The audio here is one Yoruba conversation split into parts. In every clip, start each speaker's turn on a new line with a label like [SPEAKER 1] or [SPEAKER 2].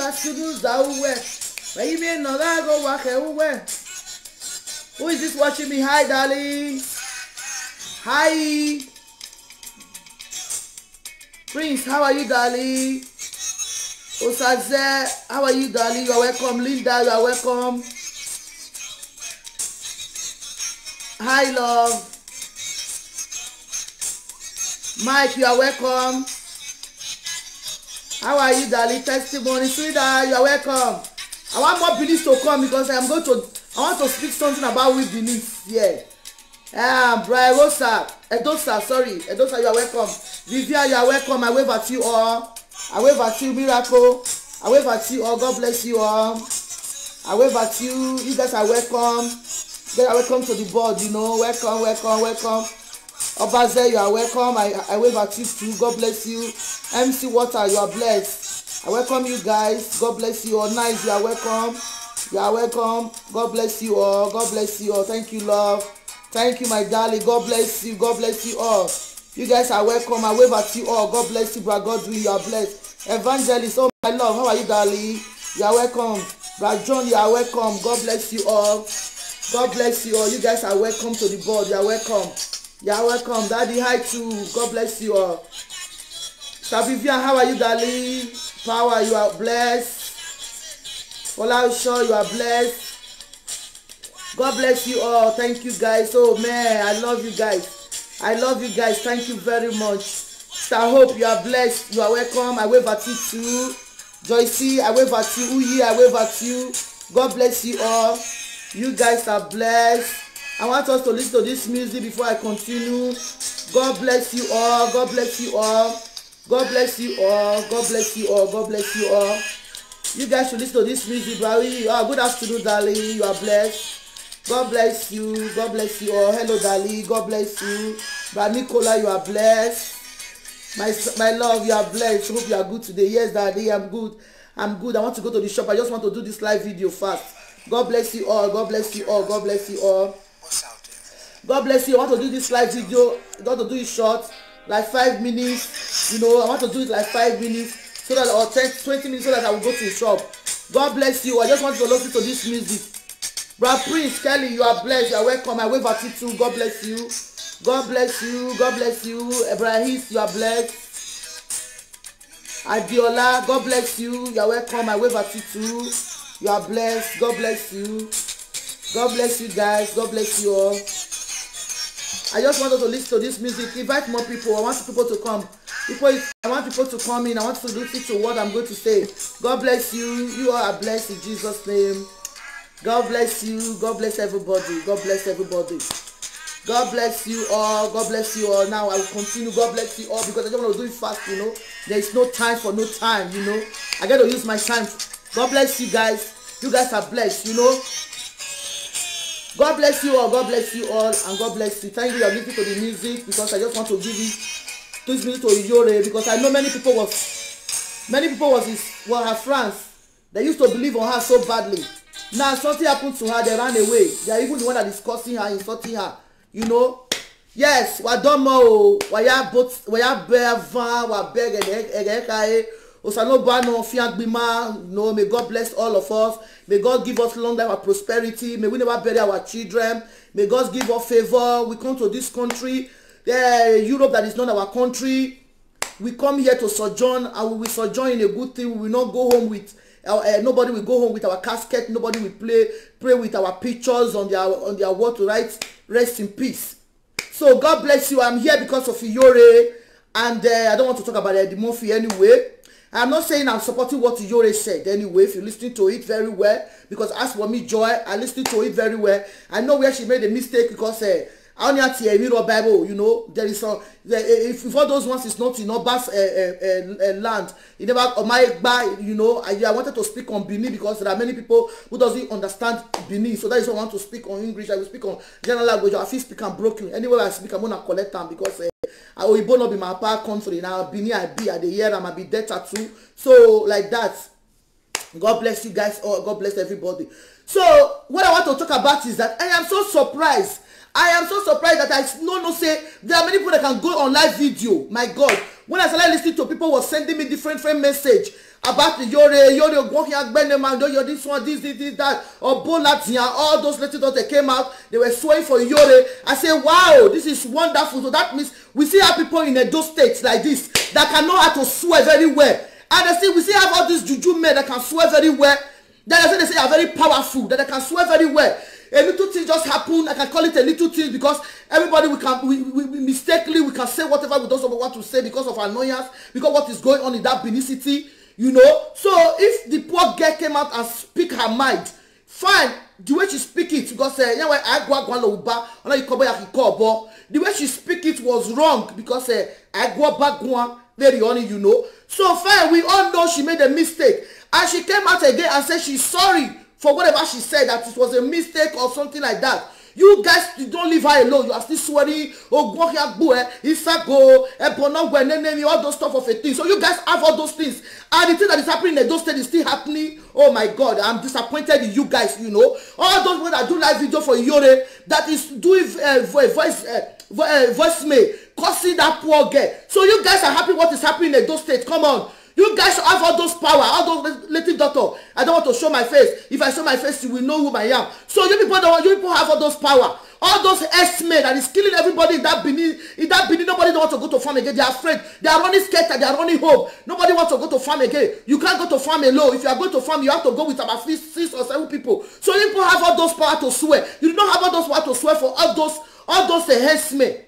[SPEAKER 1] Who is this watching me? Hi, darling. Hi. Prince, how are you, darling? Osaze, how are you, darling? You are welcome. Linda, you are welcome. Hi, love. Mike, you are welcome. How are you, darling? Testimony, sweetheart, you are welcome. I want more Benin to come because I want to speak something about we Benin. Yeah. Brian Rosa, Edosa, sorry. Edosa, you are welcome. Vivian, you are welcome. I wave at you all. I wave at you, Miracle. I wave at you all. God bless you all. I wave at you. You guys are welcome. You guys are welcome to the board, you know. Welcome, welcome, welcome. Obaze, you are welcome. I wave at you too. God bless you. MC Water, you are blessed. I welcome you guys. God bless you all. Nice, you are welcome. You are welcome. God bless you all. God bless you all. Thank you, love. Thank you, my darling. God bless you. God bless you all. You guys are welcome. I wave at you all. God bless you, Brad Godwin. You are blessed. Evangelist, oh my love. How are you, darling? You are welcome. Brad John, you are welcome. God bless you all. God bless you all. You guys are welcome to the board. You are welcome. You are welcome. Daddy, hi too. God bless you all. Vivian, how are you, darling? Power, you are blessed. Olausho, you are blessed. God bless you all. Thank you, guys. Oh man, I love you guys. I love you guys. Thank you very much. Star Hope, you are blessed. You are welcome. I wave at you too. Joycey, I wave at you. Uyi, I wave at you. God bless you all. You guys are blessed. I want us to listen to this music before I continue. God bless you all. God bless you all. God bless you all. God bless you all. God bless you all. You guys should listen to this music, Barry. Good afternoon, darling. You are blessed. God bless you. God bless you all. Hello, darling. God bless you. Brad Nicola, you are blessed. My love, you are blessed. Hope you are good today. Yes, daddy, I'm good. I'm good. I want to go to the shop. I just want to do this live video fast. God bless you all. God bless you all. God bless you all. God bless you. I want to do this live video. I want to do it short, like 5 minutes. You know, I want to do it like 5 minutes. So that, or 20 minutes, so that I will go to the shop. God bless you. I just want to listen to this music. Brad Prince, Kelly, you are blessed. You are welcome. I wave at you too. God bless you. God bless you. God bless you. Ebrahis, you are blessed. Adiola, God bless you. You are welcome. I wave at you too. You are blessed. God bless you. God bless you guys. God bless you all. I just want to listen to this music. Invite more people. I want people to come. I want people to come in. I want to listen to what I'm going to say. God bless you. You all are blessed in Jesus' name. God bless you. God bless everybody. God bless everybody. God bless you all. God bless you all. Now I will continue. God bless you all because I don't want to do it fast, you know. There is no time for no time, you know. I got to use my time. God bless you guys. You guys are blessed, you know. God bless you all. God bless you all. And God bless you. Thank you. I'm listening to the music because I just want to give you this music to Iyore because I know many people was her friends. They used to believe on her so badly. Now something happened to her. They ran away. They are even the one that is cursing her, insulting her. You know. Yes. Wadomo. Waya bear van. Wa beg egekae. Osanoba no fiangbima. No. May God bless all of us. May God give us long life and prosperity. May we never bury our children. May God give us favor. We come to this country. Europe that is not our country. We come here to sojourn and we will sojourn in a good thing. We will not go home with nobody will go home with our casket. Nobody will pray with our pictures on their wall to write rest in peace. So God bless you. I'm here because of Iyore, and I don't want to talk about Eddie Murphy anyway. I'm not saying I'm supporting what Iyore said anyway. If you listen to it very well, because as for me, Joy, I listened to it very well. I know where she made a mistake because I only had to read Bible, you know. There is some if all those ones is not in Oba's land, it never you know. I wanted to speak on Benin because there are many people who doesn't understand Benin, so that is why I want to speak on English. I will speak on general language. I feel speak and broken. Anyway, I speak, I'm gonna collect them because I will not be my part country now. Benin, I be at the year, I might be better too. So like that. God bless you guys. Oh, God bless everybody. So what I want to talk about is that I am so surprised. I am so surprised that I no say there are many people that can go on live video. My God, When I started listening to people was sending me different message about the Yore walking at Beneman, this one, this, that, or Bolatia, all those letters that came out, they were swearing for Yore. I said, wow, this is wonderful. So that means we still have people in those states like this that can know how to swear very well. And we still have all these juju men that can swear very well. That they say are very powerful, that they can swear very well. A little thing just happened. I can call it a little thing because everybody we mistakenly we can say whatever we don't want to say because of annoyance, because what is going on in that Benin City, you know. So if the poor girl came out and speak her mind, fine. The way she speak it, because the way she speak it was wrong because very honey, you know. So fine, we all know she made a mistake, and she came out again and said she's sorry for whatever she said, that it was a mistake or something like that. You guys, you don't leave her alone. You are still swearing, all those stuff of a thing. So you guys have all those things, and the thing that is happening in those states is still happening. Oh my God, I'm disappointed in you guys. You know, all those people that do live video for Yore, that is doing voicemail, cursing that poor girl. So you guys are happy what is happening in those states? Come on. You guys should have all those power, all those little doctor. I don't want to show my face. If I show my face, you will know who I am. So you people have all those power, all those S-men that is killing everybody in that Benin. Nobody don't want to go to farm again. They are afraid. They are running scared. They are running home. Nobody wants to go to farm again. You can't go to farm alone. If you are going to farm, you have to go with about 6 or 7 people. So you people have all those power to swear. You do not have all those power to swear for all those S-men.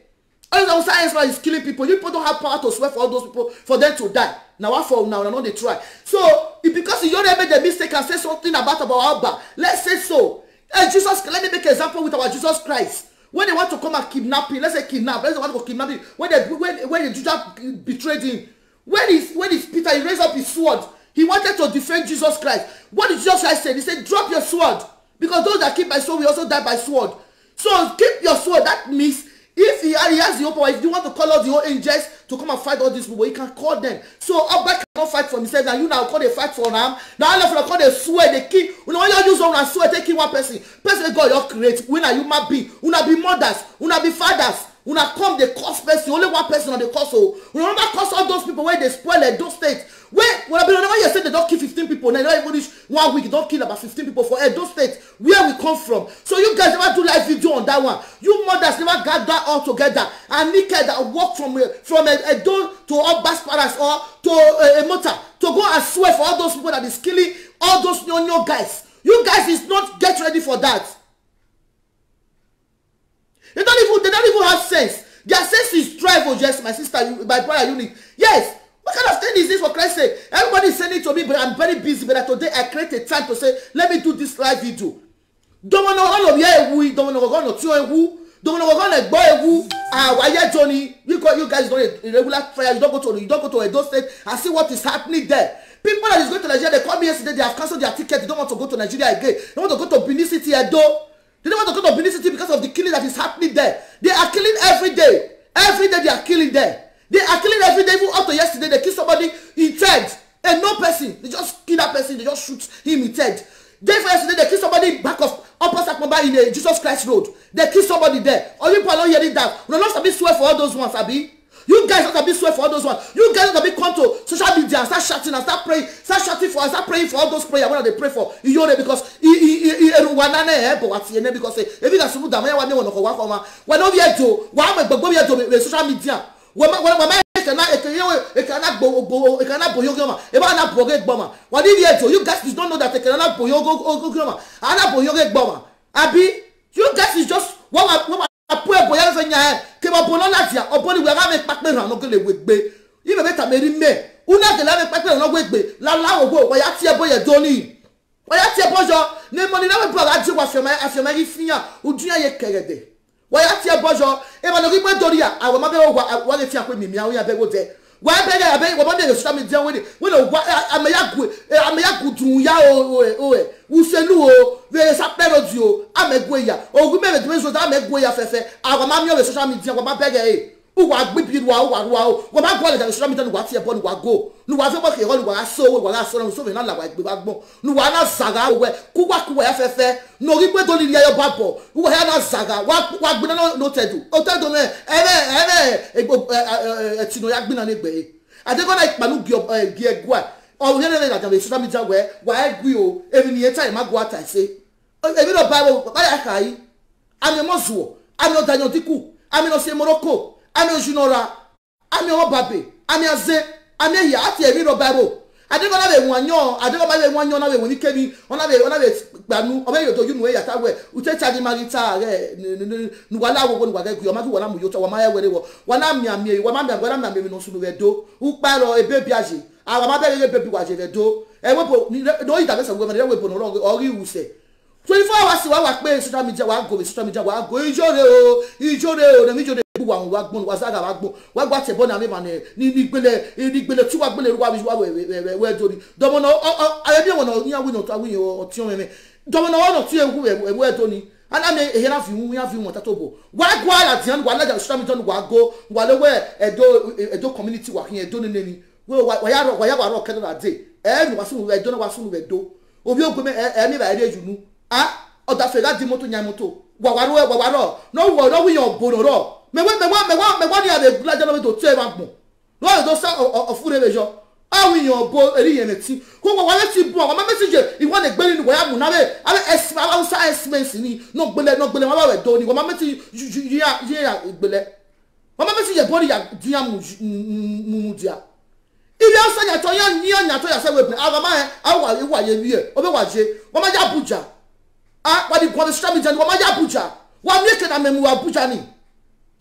[SPEAKER 1] All those S-men is killing people. You people don't have power to swear for all those people for them to die. Now what for now? Now they try. So because you already made the mistake and say something about Abba, let's say so. Jesus, let me make an example with our Jesus Christ. When they want to come and kidnap him, let's say kidnap. Let's say want to kidnap him. When Judas betrayed him, when is Peter? He raised up his sword. He wanted to defend Jesus Christ. What did Jesus Christ say? He said, "Drop your sword, because those that keep my sword will also die by sword." So keep your sword. That means if he has the power, if you want to call out the whole angels to come and fight all these people, you can call them. So Abba cannot fight for himself, and you now call they fight for them. Now all of them call they swear, they kill. You know, you use one and swear, taking one person. Person God, you create. When are you might be? Una be mothers, una be fathers. Una come the cause person, only one person on the cause. So remember, cause all those people where they spoil those states. When you said they don't kill 15 people, now don't even reach 1 week, don't kill about 15 people for those states where we come from. So you guys never do live video on that one. You mothers never gather all together and naked that walk from a door to Obas Palace or to a motor to go and swear for all those people that is killing all those young guys. You guys is not get ready for that. They don't even have sense. Their sense is drive or just my sister, my brother unit. Yes. What kind of thing is this for Christ's sake? Everybody is sending it to me, but I'm very busy. But today I create a time to say, let me do this live video. Don't know all of you. Don't know going to who. Don't know going to boy who. Why Johnny? You guys don't a regular prayer. You don't go to a those state and see what is happening there. People that is going to Nigeria, they called me yesterday. They have cancelled their ticket. They don't want to go to Nigeria again. They want to go to Benin City Edo. They don't want to go to Benin City because of the killing that is happening there. They are killing every day. Every day they are killing there. They are killing every day. Even up to yesterday, they kill somebody in head. And no person. They just kill that person. They just shoot him in head. Day for yesterday, they kill somebody back of Upper Sakmaba in the Jesus Christ Road. They kill somebody there. Or you people are not hearing that. We are not be swear for all those ones, Abi. You guys not be swear for all those ones. You guys not be come to social media and start shouting and start praying, start praying for all those prayers. What are they pray for? Because because if you got some damn one no go come. When no here to one me gbogbo here to social media. When you guys don't know that they cannot Abi, you guys is just what pray boya fenya ke ba bono latia oboni we ga me pape ran no le wegbe yi me beta meri me una ke la me pape ran no wegbe la ogbo wa ya tie boye doni wa ya tie bojo ne money na we bro ga ji wa afema yi fian odunya ye kerede wa ya tie bojo e ba no ri pe dori a awo ma be wa le fian pe mi awon ya be wo de wa be ga be wo be social media we no wa amayagu dun ya o uselu o we sapero dio amegwe ya ogun me me so da amegwe ya fefe awa ma mi o social media wa ba be ga Uwa gbibi wa ma go le social media wa ti e bo wa go nu wa fe bo ke ho wa so wa so na la wa gbe wa gbon nu wa na zaga we ku wa ya fefe no ri pe to li ya babo wa ya na zaga wa gbe na no tedu o tedu me etino ya gbe na ne gbe ade go na ipanu gi egwa o le le na social media we wa egwi o ebi ni eta ma go ata se ebi no bible ba ya kai ami mozuo ami odanyo diku ami no se Morocco ami ojunora ami obabe ami aze ami ya ati emi ro bible adego na be wanyo na be woni kemi ona be gbanu obe yo to yunu e yata we utecha di marita re nu wala wo nu waga ku o ma ki wala mu yo to wa ma ya were wo wana mi wa ma mi no sunu we do u paro e bebi aje awa ma be bebi wa je do e we po no ita be se we we po no ori use 24 hours wa pe social media wa go ijore o na mi jode wa gbon wa saga wa gbon wa gba te bo na me ma ni gbele ti wa gbele ru wa we dori domo no aye bi won no nya wi no ta wi o ti o me domo no no ti ewu we to ni ana me e na fi won ta to bo wa gwa la ti an wa la social media wa go wa le we edo community wa kin edo ni wa ya ro kedo na day e ni wa sun we edo na wa sun we do obi ogbe me e mi ba ere junu oda fe ga di moto nya moto wa ro no wi yan bono ro me ni ade la jalo to te ba gbon no do sa ofure bejo wi yan bo eri yen ti ko wa le ti bu wa ma message I want egbe ni wa ya mu na be abe sa expense ni no gbele ma ba we do ni wa ma message ya gbele wa ma message bo ni ya dia mu dia ile osanya to yan ni anya to ya se we aba ma awa ye wi e obe wa je wa ma ja Abuja wa di ko social media wa ma ja Abuja wa mi ke na memu Abuja ni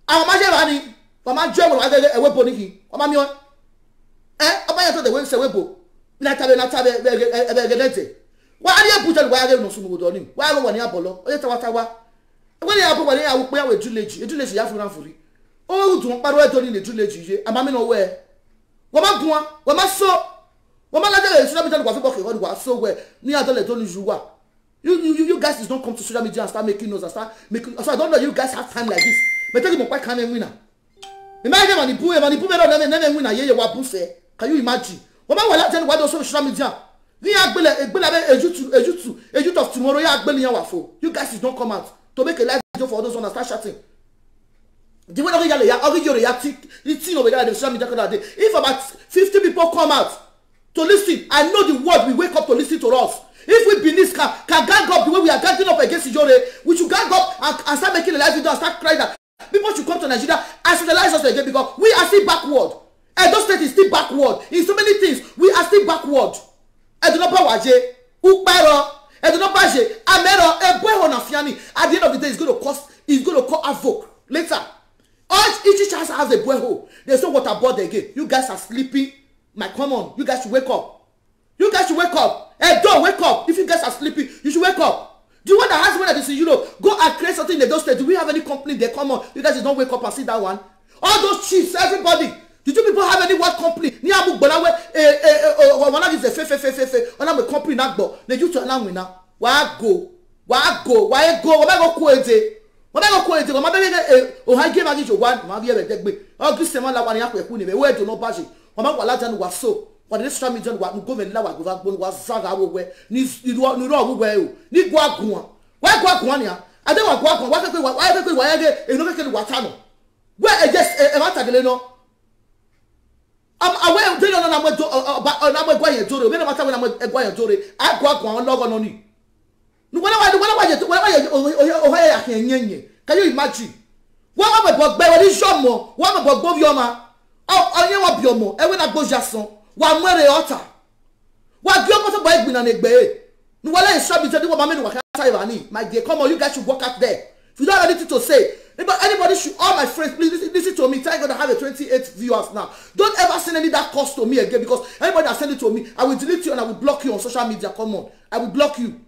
[SPEAKER 1] àwọn ma je ba ni wa ma je wa gege ewebo ni ki wa ma mi o oba ya to de we se webo na tabe egedete wa ari Abuja wa gege no sunu do ni wa ro wa ni abolo o ye tawa we ni abo wa ni awu pe ya we eduleji ya fura furi o dun paro edo ni eduleji je ama mi no we wa ma gun wa ma so wa ma la de social media wa fe bo ke wa so we ni adole to ni juwa. You guys is don't come to social media and start making noise and start making. So I don't know you guys have time like this. But tell you quite can winner. Imagine mani pu no winner ye wa pu se. Can you imagine? What about wala tell what social media? Ni agbele ejutu of tomorrow ya agbele yan wa fo. You guys is don't come out to make a live video for those one and start shouting. The way you react, it's over there the social media today. If about 50 people come out to listen, I know the world will wake up to listen to us. If we Benin can gang up the way we are ganging up against Ijore, we should gang up and start making a live video and start crying that people should come to Nigeria and socialize us again because we are still backward. Edo State is still backward. In so many things, we are still backward. Edonopa waje, ukparo, Edonopa je, amero, eboe honafiani. At the end of the day, it's going to cause havoc later. Each house has a boeho. There's no water board again. You guys are sleeping. Come on, you guys should wake up. Don't wake up. If you guys are sleeping, you should wake up. Do you want the husband that is in Europe go and create something in the state? Do we have any company there? Come on, you guys don't wake up and see that one. All those chiefs, everybody. Did you people have any what company? Ni abu gbolawe wana is a fe. Ona me company na gbo. They used to allow me now. Why go? Why go kuete? Why go kuete? Why be o ha game agi jo one. Ma be be degbe. O gi sema la wani akweku ni me. We do no bashi. Why wala jan wa so. But the social media wa government la wa go back wa zaga wo we ni ro we o ni gwa gun ni ade wa gwa gun wa ke wa yage eno ke wa tano we just e ma tagele no am awe de no na mo do na mo gwa yen jore we na mata we na mo gwa yen jore a gwa gun logo no ni nu wala o ha ya kan nyenye. Can you imagine wa ma bo gbe we ni shomo wa ma bo gbo bi o ma onye wa bi o mo e we na gbo jason wa mwere ota wa gi omo so boy gbina na egbe nu wala insure me tell you mama me wa ka ibani my dear come on you guys should walk out there. If you don't have anything to say, anybody should, all my friends, please listen to me. Thank God I have a 28 viewers now. Don't ever send any that cost to me again because anybody that send it to me, I will delete you and I will block you on social media. Come on, I will block you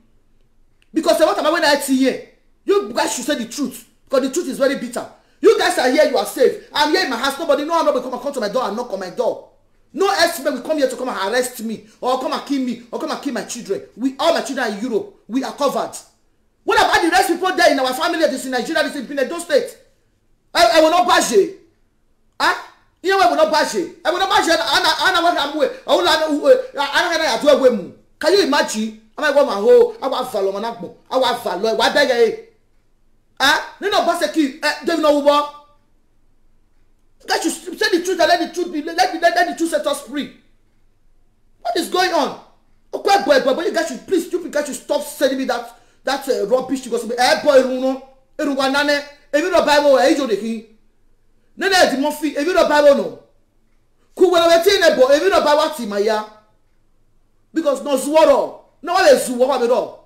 [SPEAKER 1] because what am I when I see here? You guys should say the truth because the truth is very bitter. You guys are here, you are safe. I'm here in my house. Nobody, no one will come to my door and knock on my door. No expert will come here to come and arrest me or come and kill me or come and kill my children. All my children are in Europe. We are covered. What about the rest people there in our family? This in Nigeria, this in Edo State. I will not bash it. Iye we no bash. E we no bash ana wa am we. O la ana na ya to we mu. Can you imagine? Am I go ma ho, awa falo ma na gbon. Awa falo wa bege e. Ah, no bash ki David no wo. Guys should say the truth and let the truth be let the truth set us free. What is going on? Okay, boy, you guys should please, you guys should stop sending me that rubbish because boy, nane. If you don't Bible, the king. Nene the Murphy. If you don't Bible, no. If you don't Bible, Timaya. Because no swallow, no one is swallow.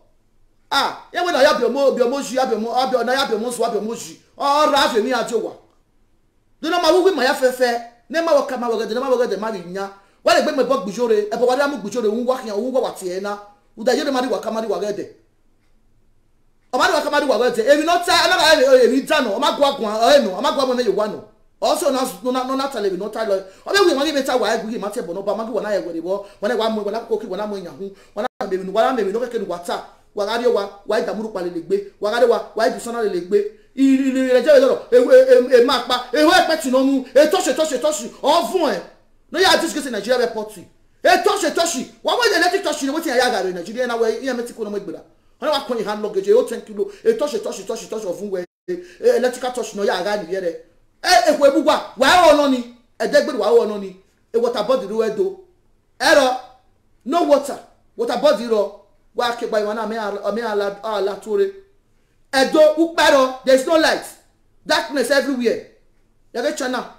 [SPEAKER 1] Ah, yeah, when I have your moji, have your moji. Oh, Rafi, me at Jowa. Do not my my affair. Never will come out. Never will get the marina. Why they bring my book Bujore, and what I'm Bujore, who walking and who go at Siena, who the Yamadi Wakamadi Wagade. Amadi Wakamadi Wagade, if you not say, I'm not a Vitano, I'm not going, I'm not going to one. Also, not telling no Tyler. Or maybe when you met our wife, we might have Bonobama when I go when I want when I'm cooking, when I'm in Yahoo, when I'm maybe look at WhatsApp, Wagadio, why the Murupa Legbe, Wagawa, why the Son of Legbe. A mark, a work to no, a toshi, all fine. No, you are just getting Nigeria report. A toshi. Why was the electric toshi? What I got in Nigeria and away in a medical number. I don't want hand luggage, a 10 kilo, a toshi of who electrical touch. No, I got here. A webuwa, why all only a dead good wow only a water body do error. No water. What about zero? Work by one la tour. Edo Ukbaro, there's no light. Darkness everywhere. You get China.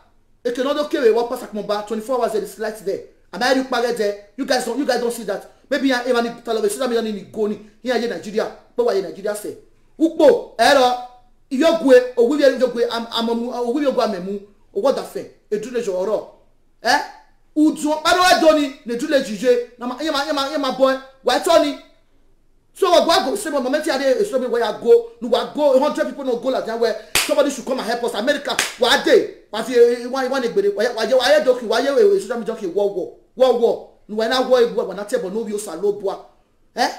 [SPEAKER 1] It cannot carry what pass Akmomba 24 hours there is light there. And I look back there. You guys don't see that. Maybe I even television in Goni here in Nigeria. But what in Nigeria say? Ukbo, error. If you're going or will you go or will you go memu or what the thing? A drillage or eh? Udzo, I don't need the drillage. My boy, why Tony? So I go say moment here is something where I go. No, I go 100 people no go like that where somebody should come and help us. America, what day? But why anybody? Why joking? Why you should be joking? War. When I war, when I tell no views are low boy. Eh?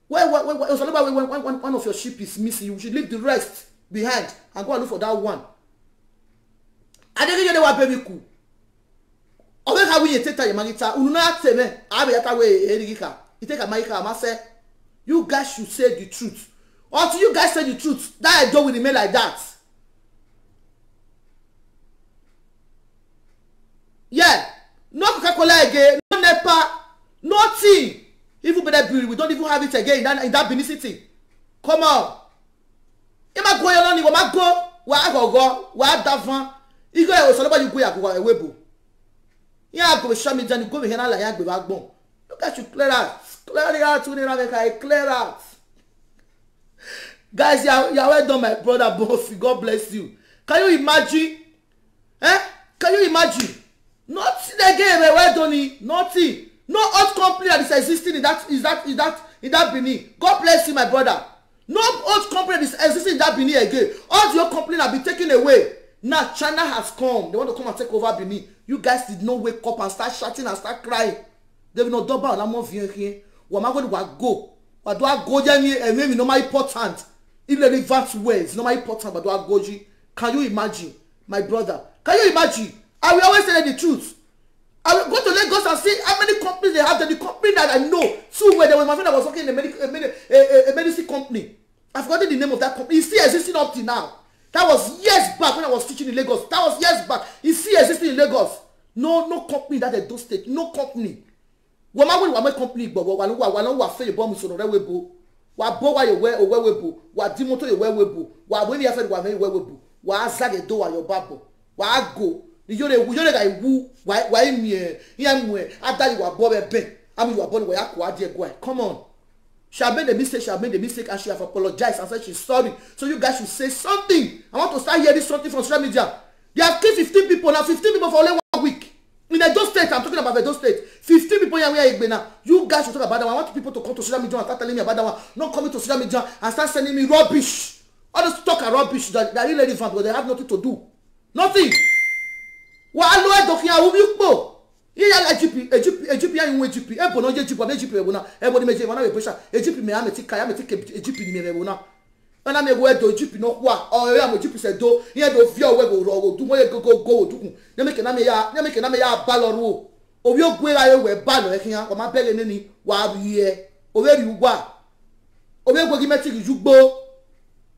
[SPEAKER 1] Where one of your sheep is missing, you should leave the rest behind and go and look for that one. I didn't know what baby cool. Over how we take your money? Ununa teme. I be that way. Erika, you take a mic. I must say. You guys should say the truth. Until you guys say the truth, that I don't with email like that. Yeah. No Coca-Cola again, no NEPA, nothing. Even better beauty, we don't even have it again in that Benin City. Come on. You might go on, you might go. Where go? Where Davan? You go, so nobody go ya Webo. Yeah, go show me Johnny, go here like that. You guys should clear out. Clear out to the clear out. Guys, you are well done, my brother Bofi. God bless you. Can you imagine? Can you imagine? Nothing again, well done. Nothing. No old company that is existing in that Benin. God bless you, my brother. No old company that is existing in that Benin again. All your company have been taken away. Now China has come. They want to come and take over Benin. You guys did not wake up and start shouting and start crying. They will not double on more here. What am I going to go? What do I go there? And maybe no more important. Irrelevant ways, no more important. But do I go? Can you imagine, my brother? Can you imagine? I will always tell you the truth. I will go to Lagos and see how many companies they have. The company that I know, so where there was my friend that was working in a medicine company. I've forgotten the name of that company. It's still existing up to now. That was years back when I was teaching in Lagos. That was years back. It's still existing in Lagos. No company that they do state. No company. What my company? But what say you bomb so no webo. What bo wa you wear or webo. What dimoto you wear webo. What when you have what me wear webo. What zag a door your babo. What go. You know guy who why me here after you are born ben. I mean you are born where you go. Come on. She have made a mistake and she have apologized and said she's sorry. So you guys should say something. I want to start hearing something from social media. They have killed 15 people now, 15 people for only 1 week. In Edo State, I'm talking about Edo State. 15 people here now. You guys should talk about that one. I want people to come to social media and start telling me about that one. Not coming to social media and start sending me rubbish. All this talk are rubbish that are irrelevant, but they have nothing to do. Nothing. What are you talking about? Egypt ya inwe Egypt ebo no Egypt ba Egypt ebo na ebo ni meje wana we pressure Egypt me am ti kaya me ti Egypt ni me ebo na ona me we do jipi no kwa o ya mo jipi se do yen do fi owe go ro du mo ye go odukun ne me ke na me ya ba lo ru o wi ogwe ra ye we ba lo e kian o ma bele ni wa bi e o we ri ugwa o we gbogi meti ri jugbo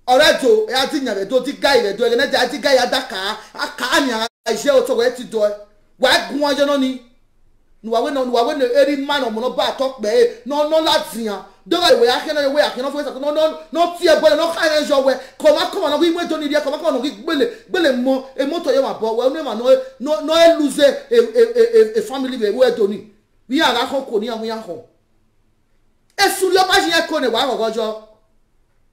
[SPEAKER 1] orejo e ati nya re do ti guy re do e na ja ti guy adaka aka anya ise o to we ti do wa gun ojo no ni nuwa we no eri man omo no ba to pe no latian do ga we akeno fo no ti e bole no ka en jo we come no we to ni dia come no gbele mo e moto ye ma bo we no e lose a family we to ni wi ara ko ni awon ya ho esu lo ba yin ko ne wa gogojo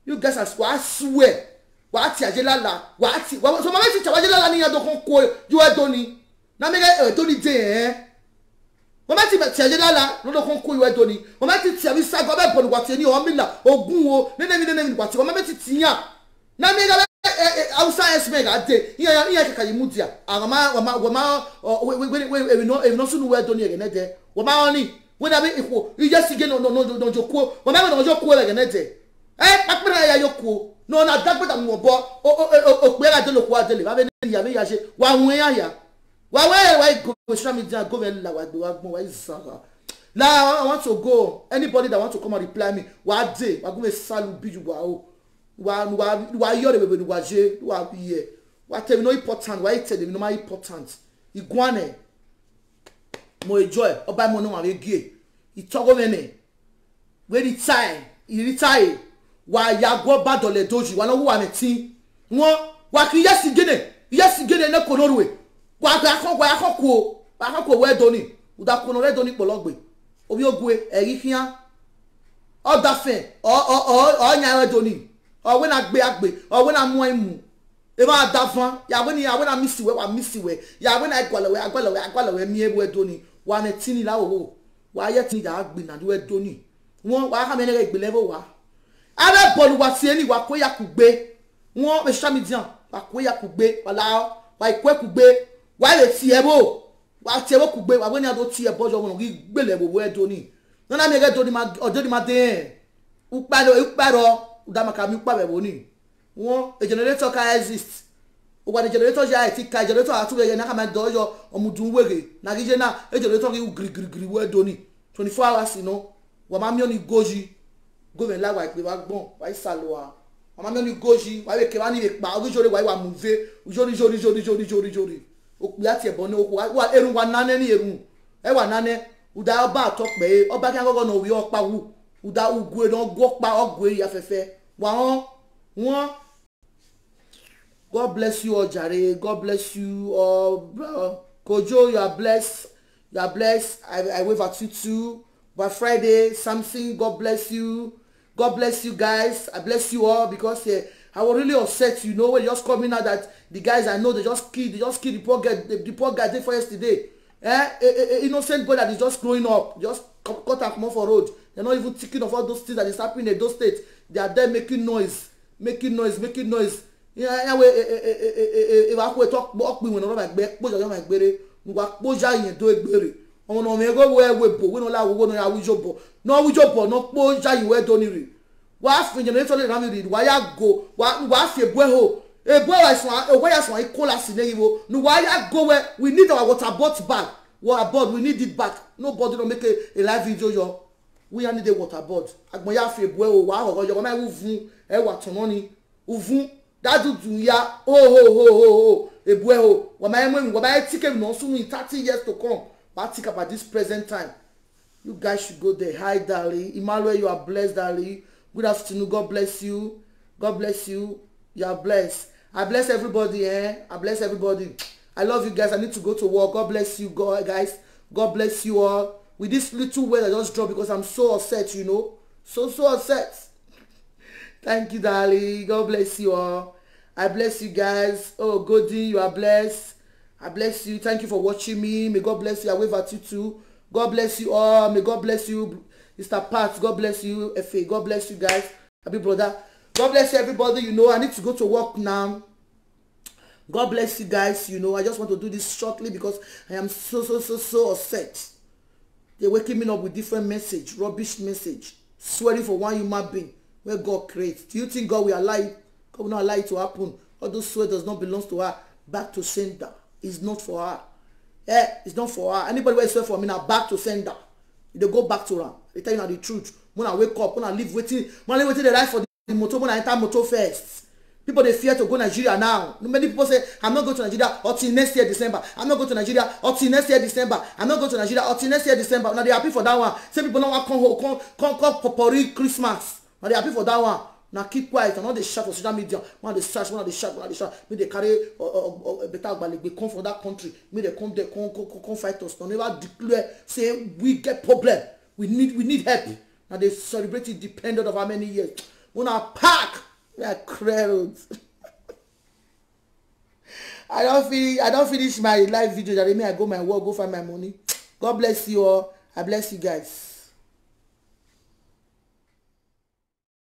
[SPEAKER 1] you guys are swear wa ti aje lala wa ti so ma ti tawaje lala ni yan do kon ko you e do ni na me e do ni de wọ́n bá ti tiẹ̀jẹ́ lára lọ́dọ̀ kan kó ìwé doni wọ́n bá ti tiẹ̀ bí sago bẹ́ẹ̀ bọ̀ nígbà tí ní ọ̀mìnà ogun o nínú nígbà tí wọ́n bá ti tìyàn náà mi gàbẹ́ hausa ẹ̀sìmẹ̀ gà dé ìyẹn kẹ̀kẹ́ yìí mú díà àwọn máa èmi sunu ìwé doni ẹ̀gẹ̀ nẹ́jẹ̀ wọ́n máa wọ́n ní wọ́n dàbí ìkó ìjẹ́ sí gé nọ̀jọ̀ kó wọ́n máa nọ̀jọ̀ kó ẹ̀gẹ̀ nẹ́jẹ̀ pápẹ́rẹ́ ẹ̀yà yóò kó nọ̀nà dágbẹ́dà mú ọ̀bọ òpè ẹ̀dẹ́lòkó adẹ́lẹ̀ wà bẹ́ẹ̀ ní ìyàmẹ́ yà ṣe wà wọ́n ẹ̀yà why go social media go well la wa why sara la I want to go anybody that want to come and reply me wa dey wa go me salu biju wa yo de bebe wa je wa ye wa tell me no important wa tell me no my important iguane mo enjoy oba mo no wa gie itogo meme we retire wa ya go badole doji wa no wa metin won wa ki yes gene na konorwe wa akoko we doni uda kono re doni pologbe obi ogwe eri fian o dafe o nya we doni o we na agbe o we na mu imu e ma dafan ya we na misiwe ya we na agwala we mi ebu doni wa ne tini la wo wa ye tini da agbe na we doni won wa ka me ne gbe level wa abe bolu wa ti eni wa ko ya kugbe won be social media wa ko ya kugbe wala wa ikwe kugbe wa le ti ebo wa ti ebo kugbe wa we ni ado ti ebo jo won ri gbele bo we doni na mi ge doni ma ojo ni ma de uparo da maka mi pa be bo ni won a generator ka exist o wa generator ja ti ka generator atu be na ka ma do yo omudun wege na gije na a generator ri grigri we doni 24 hours no wa ma mi oni goji go me la wa pe wa gbon wa isalo wa ma mi oni goji wa we ke wa ni le pa ojore wa move ojori oku ati ebo ni oku wa erun wa nane ni erun e wa nane uda oba to pe oba kan gogo no wi opa wu uda ugwe no go pa ogwe ya fefe wa won God bless you all jare God bless you all Kojo you are blessed I wave at you too by Friday Something God bless you guys I bless you all because I was really upset, you know, when just coming out that the guys I know they just killed the poor guy did for yesterday. Innocent boy that is just growing up, just cut and come off a road. They're not even thinking of all those things that is happening in those states. They are there making noise. Yeah, if I could talk about me when I'm like back, push on my berry, push out and do it berry. Oh no, me go where we bo, we don't allow we no we job, no push out you where don't wa fin generator le ran mi read wa ya go wa fi ebueho wa so I call us in ewo no wa ya go where we need our water bottle back we need it back nobody don't make a live video yo we need a water bottle agbon ya fi ebueho wa ho yo ma uvun e wa tono ni uvun dadudu ya ebueho wa ma ticket no soon in 30 years to come but think about this present time you guys should go there. Hi darling Emmanuel, you are blessed darling. Good afternoon. God bless you. You are blessed. I bless everybody. I bless everybody. I love you guys. I need to go to work. God bless you guys. God bless you all. With this little word I just dropped because I'm so upset, you know. So upset. Thank you, darling. God bless you all. I bless you guys. Oh, Godi, you are blessed. I bless you. Thank you for watching me. May God bless you. I wave at you too. God bless you all. May God bless you. Mr. Pat, God bless you. F.A., God bless you guys. Happy brother. God bless everybody. You know, I need to go to work now. God bless you guys. You know, I just want to do this shortly because I am so upset. They're waking me up with different message, rubbish message, swearing for one human being. where God creates. Do you think God will allow it? God will not allow it to happen. All those sweat does not belong to her. Back to sender. It's not for her. Yeah, it's not for her. Anybody who swear for me now, back to sender. They go back to her. They tell you now the truth. When I wake up, when I live waiting, when I live waiting the life for the motor, when I enter motor first. People they fear to go to Nigeria now. Many people say, I'm not going to Nigeria until next year December. I'm not going to Nigeria until next year December. I'm not going to Nigeria until next year December. Now they happy for that one. Some people don't want to come Popori Christmas. Now they happy for that one. Now keep quiet and all they shout for social media. When they search, when they shout, when they carry better balik, they come from that country. When they come there, come fight us. They never declare, say we get problem. We need help. Now they celebrate it dependent of how many years. When I pack, we are crowds. I don't finish my live video. That I go my work, go find my money. God bless you all. I bless you guys.